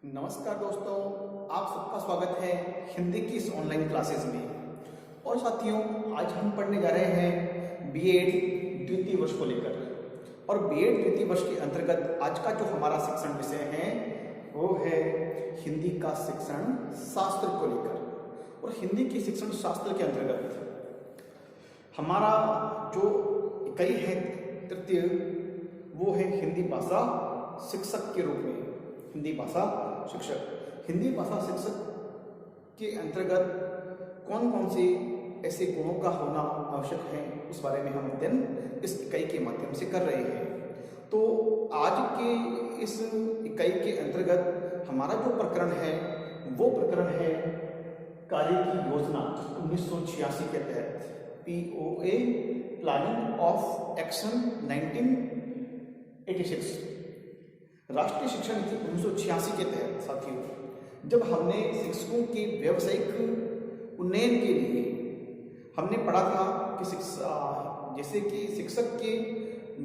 नमस्कार दोस्तों, आप सबका स्वागत है हिंदी की इस ऑनलाइन क्लासेस में। और साथियों, आज हम पढ़ने जा रहे हैं बीएड द्वितीय वर्ष को लेकर। और बीएड द्वितीय वर्ष के अंतर्गत आज का जो हमारा शिक्षण विषय है वो है हिंदी का शिक्षण शास्त्र को लेकर। और हिंदी के शिक्षण शास्त्र के अंतर्गत हमारा जो इकाई है तृतीय, वो है हिंदी भाषा शिक्षक के रूप में। हिंदी भाषा शिक्षक के अंतर्गत कौन कौन से ऐसे गुणों का होना आवश्यक है, उस बारे में हम अध्ययन इस इकाई के माध्यम से कर रहे हैं। तो आज के इस इकाई के अंतर्गत हमारा जो प्रकरण है वो प्रकरण है कार्य की योजना 1986 के तहत, POA प्लानिंग ऑफ एक्शन 1986, राष्ट्रीय शिक्षा नीति 1986 के तहत। साथियों, जब हमने शिक्षकों के व्यावसायिक उन्नयन के लिए हमने पढ़ा था कि जैसे कि शिक्षक के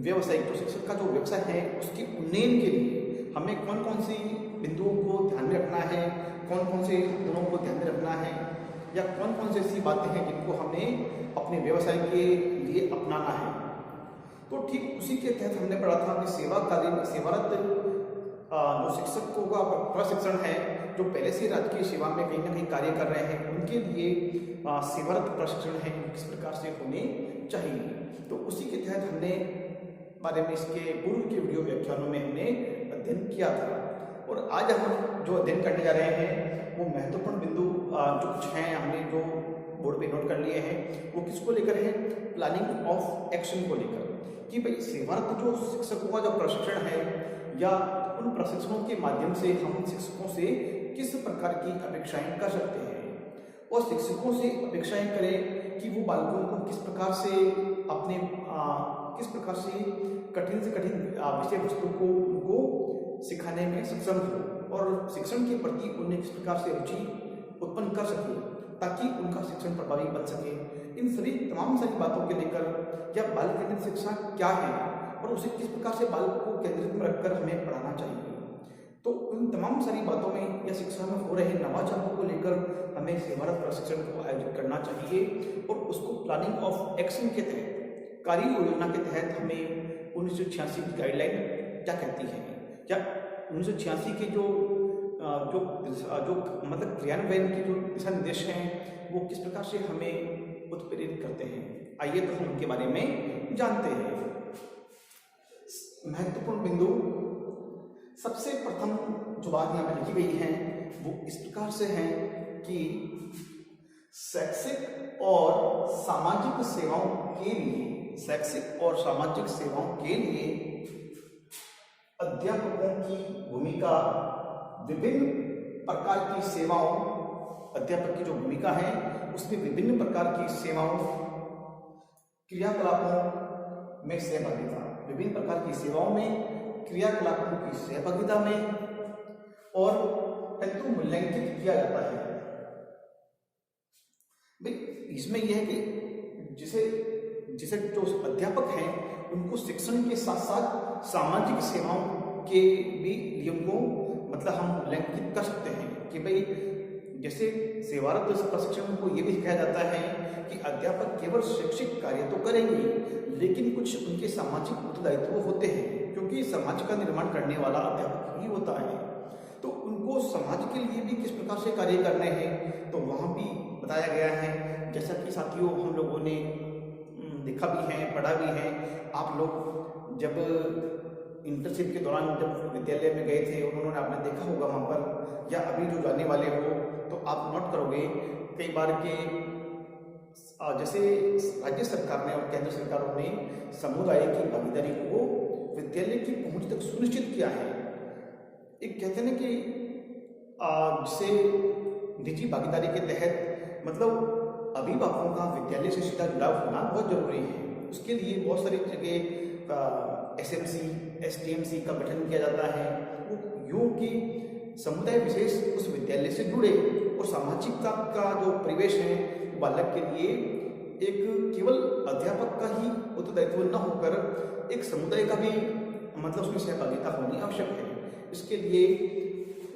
व्यावसायिक जो शिक्षक का जो व्यवसाय है उसके उन्नयन के लिए हमें कौन कौन सी बिंदुओं को ध्यान में रखना है, कौन कौन से गुणों को ध्यान में रखना है, या कौन कौन सी ऐसी बातें हैं जिनको हमें अपने व्यवसाय के लिए अपनाना है। तो ठीक उसी के तहत हमने पढ़ा था कि सेवारत जो शिक्षकों का प्रशिक्षण है, जो पहले से राजकीय सेवा में कहीं ना कहीं कार्य कर रहे हैं, उनके लिए सेवारत प्रशिक्षण है किस प्रकार से होने चाहिए। तो उसी के तहत हमने बारे में इसके पूर्व के वीडियो व्याख्यानों में हमने अध्ययन किया था। और आज हम जो अध्ययन करने जा रहे हैं वो महत्वपूर्ण बिंदु जो कुछ हैं हमने जो बोर्ड पे नोट कर लिए हैं, वो किसको लेकर है? प्लानिंग ऑफ एक्शन को लेकर, कि भाई सेवारत जो शिक्षकों का जो प्रशिक्षण है या उन प्रशिक्षणों के माध्यम से हम शिक्षकों से किस प्रकार की अपेक्षाएं कर सकते हैं, और शिक्षकों से अपेक्षाएं करें कि वो बालकों को किस प्रकार से कठिन से कठिन विषय वस्तु को उनको सिखाने में सक्षम हो, और शिक्षण के प्रति उन्हें किस प्रकार से रुचि उत्पन्न कर सके ताकि उनका शिक्षण प्रभावी बन सके। इन सभी तमाम सारी बातों के लेकर या बाल केंद्रित शिक्षा क्या है और उसे किस प्रकार से बाल को केंद्रित में रखकर हमें पढ़ाना चाहिए, तो उन तमाम सारी बातों में या शिक्षा में हो रहे नवाचारों को लेकर हमें सेवारत प्रशिक्षण को आयोजित करना चाहिए। और उसको प्लानिंग ऑफ एक्शन के तहत, कार्य योजना के तहत हमें 1986 की गाइडलाइन क्या कहती है, या 1986 के जो मतलब क्रियान्वयन के जो दिशा निर्देश हैं वो किस प्रकार से हमें उत्प्रेरित करते हैं। आइए तो हम उनके बारे में जानते हैं। महत्वपूर्ण बिंदु, सबसे प्रथम जो बात यहाँ पे लिखी गई है वो इस प्रकार से है कि शैक्षिक और सामाजिक सेवाओं के लिए अध्यापकों की भूमिका विभिन्न प्रकार की सेवाओं, अध्यापक की जो भूमिका है उसमें विभिन्न प्रकार की सेवाओं, क्रियाकलापों में सहभागिता, विभिन्न प्रकार की सेवाओं में, क्रियाकलापों की सहभागिता में, और हेतु मूल्यांकित किया जाता है। इसमें यह है कि जिसे जो अध्यापक हैं उनको शिक्षण के साथ साथ सामाजिक सेवाओं के भी नियम को मतलब हम मूल्यांकित कर सकते हैं कि भाई जैसे सेवारत प्रशिक्षण को ये भी सिखाया जाता है कि अध्यापक केवल शैक्षिक कार्य तो करेंगे लेकिन कुछ उनके सामाजिक उत्तरदायित्व होते हैं, क्योंकि समाज का निर्माण करने वाला अध्यापक ही होता है। तो उनको समाज के लिए भी किस प्रकार से कार्य करने हैं तो वहाँ भी बताया गया है। जैसा कि साथियों हम लोगों ने देखा भी है, पढ़ा भी है। आप लोग जब इंटर्नशिप के दौरान जब विद्यालय में गए थे, उन्होंने आपने देखा होगा वहाँ पर, या अभी जो जाने वाले हो तो आप नोट करोगे कई बार के जैसे राज्य सरकार ने और केंद्र सरकारों ने समुदाय की भागीदारी को विद्यालय की पहुंच तक सुनिश्चित किया है। एक कहते हैं कि जिसे निजी भागीदारी के तहत मतलब अभिभावकों का विद्यालय से सीधा जुड़ाव होना बहुत जरूरी है। उसके लिए बहुत सारी जगह SMC, STMC का गठन किया जाता है, वो यूं कि समुदाय विशेष उस विद्यालय से जुड़े और सामाजिकता का जो परिवेश है बालक के लिए एक केवल अध्यापक का ही उत्तरदायित्व न होकर एक समुदाय का भी मतलब उसमें सहभागिता होनी आवश्यक है। इसके लिए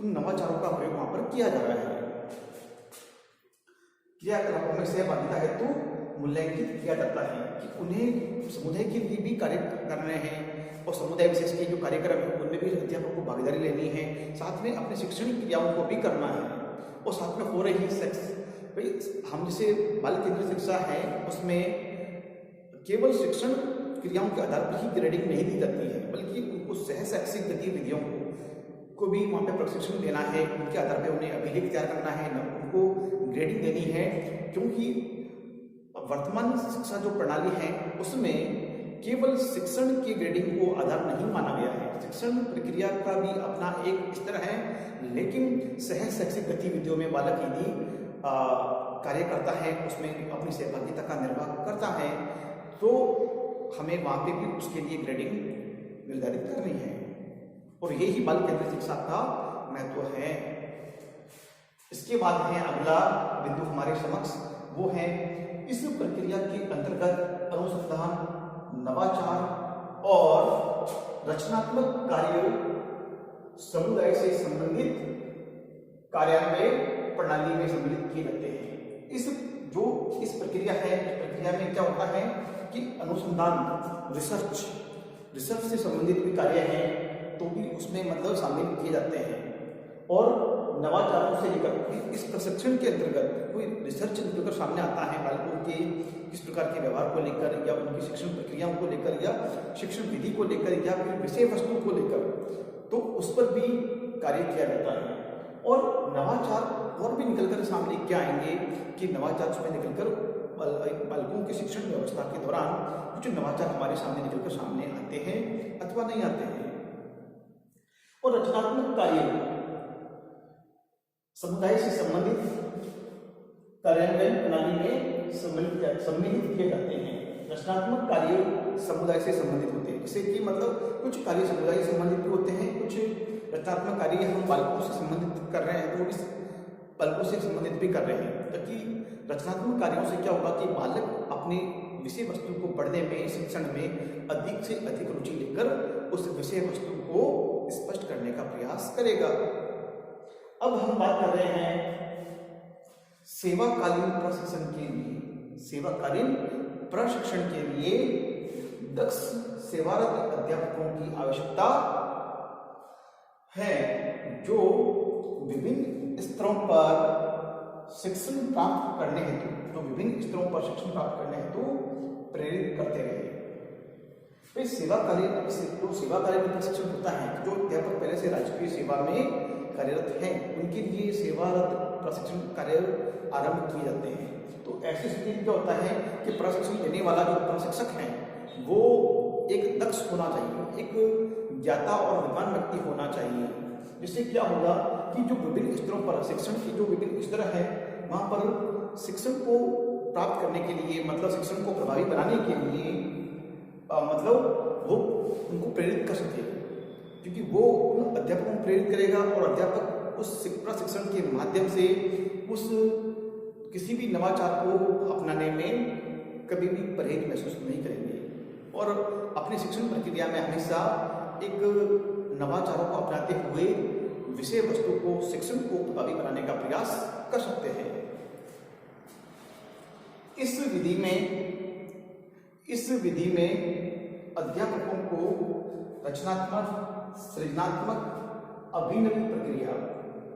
उन नवाचारों का प्रयोग वहां पर किया जा रहा है। क्रियाकलापों में सहभागिता हेतु मूल्यांकित किया जाता है कि उन्हें समुदाय के लिए भी कार्य करने हैं और समुदाय विशेष के जो कार्यक्रम है उनमें भी अध्यापक को भागीदारी लेनी है, साथ में अपने शैक्षणिक क्रियाओं को भी करना है और साथ में हो रही भाई हम जैसे बाल केंद्रित शिक्षा है उसमें केवल शिक्षण क्रियाओं के आधार पर ही ग्रेडिंग नहीं दी जाती है, बल्कि उनको सह शैक्षिक गतिविधियों को भी वहाँ पे प्रशिक्षण देना है, उनके आधार पर उन्हें अभिलेख तैयार करना है, उनको ग्रेडिंग देनी है। क्योंकि वर्तमान शिक्षा जो प्रणाली है उसमें केवल शिक्षण की ग्रेडिंग को आधार नहीं माना गया है, शिक्षण प्रक्रिया का भी अपना एक स्तर है, लेकिन सह शैक्षिक गतिविधियों में बालक यदि कार्य करता है, उसमें अपनी सहभागिता का निर्वाह करता है, तो हमें वहाँ पे भी उसके लिए ग्रेडिंग निर्धारित करनी है और यही बाल केंद्रित शिक्षा का महत्व है। इसके बाद है अगला बिंदु हमारे समक्ष, वो है इस प्रक्रिया के अंतर्गत अनुसंधान, नवाचार और रचनात्मक कार्य समुदाय से संबंधित कार्यान्वयन प्रणाली में सम्मिलित किए जाते हैं। इस प्रक्रिया है, इस प्रक्रिया में क्या होता है कि अनुसंधान, रिसर्च से संबंधित भी कार्य हैं तो भी उसमें मतलब शामिल किए जाते हैं और नवाचारों से लेकर इस प्रशिक्षण के अंतर्गत कोई रिसर्च निकलकर सामने आता है बालकों के किस प्रकार के व्यवहार को लेकर या उनकी शिक्षण प्रक्रियाओं को लेकर या शिक्षण विधि को लेकर या फिर विषय वस्तु को लेकर, तो उस पर भी कार्य किया जाता है। और नवाचार और भी निकलकर सामने क्या आएंगे कि नवाचार उसमें निकलकर बालकों की शिक्षण व्यवस्था के दौरान कुछ नवाचार हमारे सामने निकलकर सामने आते हैं अथवा नहीं आते हैं। और रचनात्मक कार्य समुदाय से संबंधित कार्यान्वयन प्रणाली में सम्मिलित किए जाते हैं। रचनात्मक कार्य समुदाय से संबंधित होते हैं, जैसे कि मतलब कुछ कार्य समुदाय से संबंधित भी होते हैं, कुछ रचनात्मक कार्य हम बालकों से संबंधित कर रहे हैं तो इस बालकों से संबंधित भी कर रहे हैं, ताकि रचनात्मक कार्यों से क्या होगा कि बालक अपने विषय वस्तु को पढ़ने में, शिक्षण में अधिक से अधिक रुचि लेकर उस विषय वस्तु को स्पष्ट करने का प्रयास करेगा। अब हम बात कर रहे हैं सेवाकालीन प्रशिक्षण के लिए। सेवाकालीन प्रशिक्षण के लिए दक्ष सेवारत अध्यापकों की आवश्यकता है जो विभिन्न स्तरों पर शिक्षण प्राप्त करने हेतु प्रेरित करते रहे। तो सेवाकालीन प्रशिक्षण होता है, जो अध्यापक पहले से राजकीय सेवा में कार्यरत हैं उनके लिए सेवारत प्रशिक्षण कार्य आरंभ किए जाते हैं। तो ऐसी स्थिति में क्या होता है कि प्रशिक्षण देने वाला जो प्रशिक्षक है वो एक दक्ष होना चाहिए, एक ज्ञाता और विद्वान व्यक्ति होना चाहिए, जिससे क्या होगा कि जो विभिन्न स्तरों पर शिक्षण की जो विभिन्न स्तर है वहाँ पर शिक्षण को प्राप्त करने के लिए, मतलब शिक्षण को प्रभावी बनाने के लिए मतलब वो उनको प्रेरित कर सके, क्योंकि वो उन अध्यापकों को प्रेरित करेगा और अध्यापक उस प्रशिक्षण के माध्यम से उस किसी भी नवाचार को अपनाने में कभी भी परहेज महसूस नहीं करेंगे और अपनी शिक्षण प्रक्रिया में हमेशा एक नवाचारों को अपनाते हुए विषय वस्तु को, शिक्षण को प्रभावी बनाने का प्रयास कर सकते हैं। इस विधि में अध्यापकों को रचनात्मक, सृजनात्मक, अभिनवी प्रक्रिया,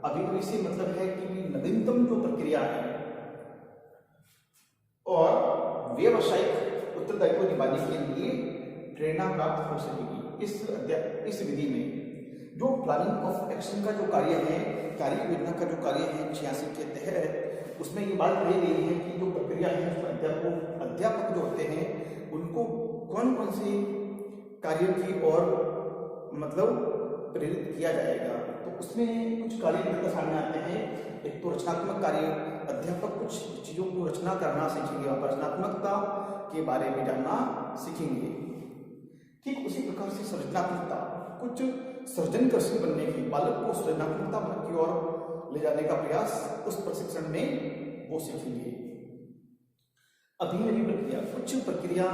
अभिनवी से मतलब है कि नवीनतम जो प्रक्रिया है और व्यावसायिक उत्तरदायित्व निभाने के लिए प्रेरणा प्राप्त हो सकेगी। इस विधि में जो प्लानिंग ऑफ एक्शन का जो कार्य है, कार्य योजना का जो कार्य है 86 के तहत, उसमें ये बात कही गई है कि जो प्रक्रिया है उसमें अध्यापक जो होते हैं उनको कौन कौन से कार्यों की ओर मतलब प्रेरित किया जाएगा। तो उसमें कुछ कार्य निकल सामने आते हैं। एक तो रचनात्मक कार्य, अध्यापक कुछ चीज़ों को रचना करना सीखेंगे और रचनात्मकता के बारे में जानना सीखेंगे। ठीक उसी प्रकार से सृजनात्मकता, कुछ सृजनशील बनने की, बालक को सृजनात्मकता की ओर ले जाने का प्रयास उस प्रशिक्षण में वो सीखेंगे। अभिनवी प्रक्रिया, कुछ प्रक्रिया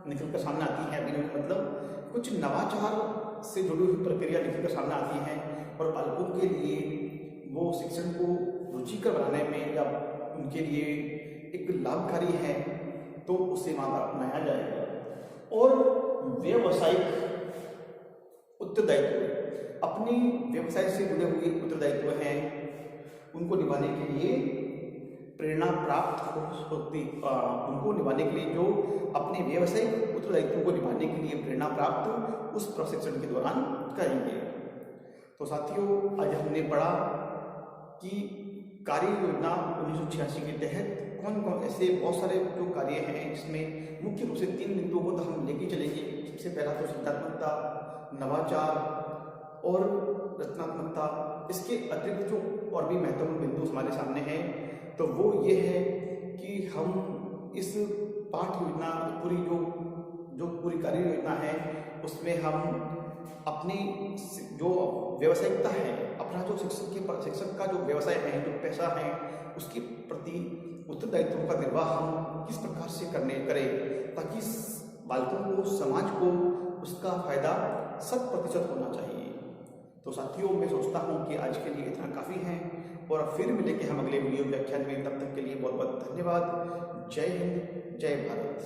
निकल कर सामने आती है। अभिनवी मतलब कुछ नवाचार से जुड़ी हुई प्रक्रिया निकल कर सामने आती हैं और बालकों के लिए वो शिक्षण को रुचिकर बनाने में या उनके लिए एक लाभकारी है, तो उसे मात्र अपनाया जाएगा। और व्यावसायिक उत्तरदायित्व, अपनी व्यवसाय से जुड़े हुए उत्तरदायित्व हैं, उनको निभाने के लिए प्रेरणा प्राप्त होती, उनको निभाने के लिए जो अपने व्यावसायिक उत्तरदायित्व को निभाने के लिए प्रेरणा प्राप्त उस प्रशिक्षण के दौरान करेंगे। तो साथियों, आज हमने पढ़ा कि कार्य योजना 1986 के तहत कौन कौन ऐसे बहुत सारे जो कार्य हैं, जिसमें मुख्य रूप से 3 बिंदुओं को तो हम लेके चलेंगे। सबसे पहला तो सृजनात्मकता, नवाचार और रचनात्मकता। इसके अतिरिक्त जो और भी महत्वपूर्ण बिंदु हमारे सामने हैं, तो वो ये है कि हम इस पाठ योजना पूरी जो पूरी कार्य योजना है, उसमें हम अपनी जो व्यावसायिकता है, अपना जो शिक्षक का जो व्यवसाय है, जो पैसा है, उसके प्रति उत्तरदायित्वों का निर्वाह हम किस प्रकार से करें, ताकि बालकों को, समाज को उसका फायदा 100% होना चाहिए। तो साथियों, मैं सोचता हूँ कि आज के लिए इतना काफ़ी है, और फिर मिलेंगे हम अगले वीडियो व्याख्यान में। तब तक के लिए बहुत बहुत धन्यवाद। जय हिंद, जय भारत।